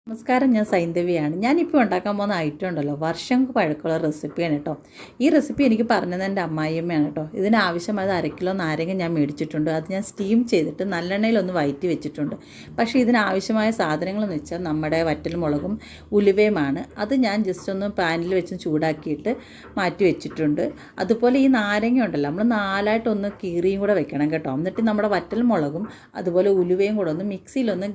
നമസ്കാരം, ഞാൻ സൈന്ധവിയാണ്. ഞാനിപ്പോൾ ഉണ്ടാക്കാൻ പോകുന്ന ഐറ്റം ഉണ്ടല്ലോ, വർഷങ്ങൾക്ക് പഴക്കമുള്ള റെസിപ്പിയാണ് കേട്ടോ. ഈ റെസിപ്പി എനിക്ക് പറഞ്ഞത് എൻ്റെ അമ്മായിയമ്മയാണ് കേട്ടോ. ഇതിനാവശ്യമായത് 1/2 കിലോ നാരങ്ങ ഞാൻ മേടിച്ചിട്ടുണ്ട്. അത് ഞാൻ സ്റ്റീം ചെയ്തിട്ട് നല്ലെണ്ണയിലൊന്ന് വഴറ്റി വെച്ചിട്ടുണ്ട്. പക്ഷേ ഇതിനാവശ്യമായ സാധനങ്ങളെന്ന് വെച്ചാൽ നമ്മുടെ വറ്റൽമുളകും ഉലുവയുമാണ്. അത് ഞാൻ ജസ്റ്റ് ഒന്ന് പാനിൽ വെച്ച് ചൂടാക്കിയിട്ട് മാറ്റി വെച്ചിട്ടുണ്ട്. അതുപോലെ ഈ നാരങ്ങ ഉണ്ടല്ലോ, നമ്മൾ 4ആയിട്ടൊന്ന് കീറിയും കൂടെ വെക്കണം കേട്ടോ. എന്നിട്ട് നമ്മുടെ വറ്റൽമുളകും അതുപോലെ ഉലുവയും കൂടെ ഒന്ന് മിക്സിയിലൊന്ന്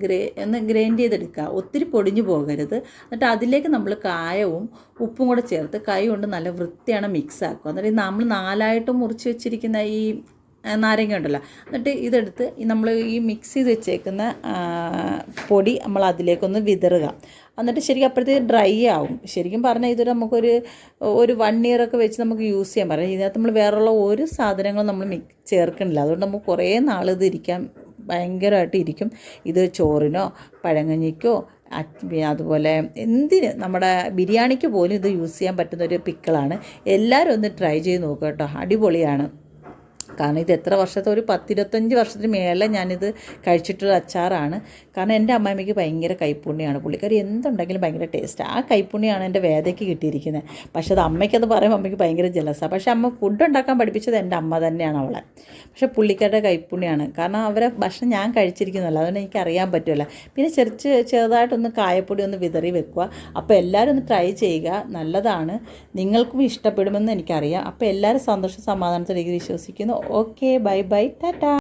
ഗ്രൈൻഡ് ചെയ്തെടുക്കുക. ഒത്തിരി പൊടിഞ്ഞു പോകരുത്. എന്നിട്ട് അതിലേക്ക് നമ്മൾ കായവും ഉപ്പും കൂടെ ചേർത്ത് കൈ കൊണ്ട് നല്ല വൃത്തിയാണ് മിക്സ് ആക്കുക. എന്നിട്ട് നമ്മൾ 4ആയിട്ട് മുറിച്ച് വെച്ചിരിക്കുന്ന ഈ നാരങ്ങ ഉണ്ടല്ലോ, എന്നിട്ട് ഇതെടുത്ത് നമ്മൾ ഈ മിക്സ് ചെയ്ത് വെച്ചേക്കുന്ന പൊടി നമ്മൾ അതിലേക്കൊന്ന് വിതറുക. എന്നിട്ട് ശരിക്കും അപ്പോഴത്തേക്ക് ഡ്രൈ ആവും. ശരിക്കും പറഞ്ഞാൽ ഇതൊരു നമുക്കൊരു 1 ഇയറൊക്കെ വെച്ച് നമുക്ക് യൂസ് ചെയ്യാൻ പറയാം. ഇതിനകത്ത് നമ്മൾ വേറെയുള്ള ഒരു സാധനങ്ങളും നമ്മൾ ചേർക്കണില്ല. അതുകൊണ്ട് നമുക്ക് കുറേ നാൾ ഇത് ഇരിക്കാൻ ഭയങ്കരമായിട്ട് ഇരിക്കും. ഇത് ചോറിനോ പഴങ്കഞ്ഞിക്കോ അതുപോലെ എന്തിന് നമ്മുടെ ബിരിയാണിക്ക് പോലും ഇത് യൂസ് ചെയ്യാൻ പറ്റുന്നൊരു പിക്കിളാണ്. എല്ലാവരും ഒന്ന് ട്രൈ ചെയ്ത് നോക്കുക കേട്ടോ. അടിപൊളിയാണ്. കാരണം ഇത് എത്ര വർഷത്തെ, ഒരു 10-25 വർഷത്തിന് മേലെ ഞാനിത് കഴിച്ചിട്ടുള്ള അച്ചാറാണ്. കാരണം എൻ്റെ അമ്മായിമ്മയ്ക്ക് ഭയങ്കര കൈപ്പുണ്യമാണ്. പുള്ളിക്കാരി എന്തുണ്ടെങ്കിലും ഭയങ്കര ടേസ്റ്റ്. ആ കൈപ്പുണ്യമാണ് എൻ്റെ വേദയ്ക്ക് കിട്ടിയിരിക്കുന്നത്. പക്ഷേ അത് അമ്മയ്ക്കത് പറയുമ്പോൾ അമ്മയ്ക്ക് ഭയങ്കര ജലസാണ്. പക്ഷേ അമ്മ ഫുഡ് ഉണ്ടാക്കാൻ പഠിപ്പിച്ചത് എൻ്റെ അമ്മ തന്നെയാണ് അവളെ. പക്ഷേ പുള്ളിക്കാരുടെ കൈപ്പുണ്യമാണ്. കാരണം അവരെ ഭക്ഷണം ഞാൻ കഴിച്ചിരിക്കുന്നതല്ല, അതുകൊണ്ട് എനിക്ക് അറിയാൻ പറ്റുമല്ല. പിന്നെ ചെറുതായിട്ടൊന്ന് കായപ്പൊടി ഒന്ന് വിതറി വെക്കുക. അപ്പോൾ എല്ലാവരും ഒന്ന് ട്രൈ ചെയ്യുക. നല്ലതാണ്, നിങ്ങൾക്കും ഇഷ്ടപ്പെടുമെന്ന് എനിക്കറിയാം. അപ്പോൾ എല്ലാവരും സന്തോഷ സമാധാനത്തിലേക്ക് വിശ്വസിക്കുന്നു. Okay, bye bye, Tata.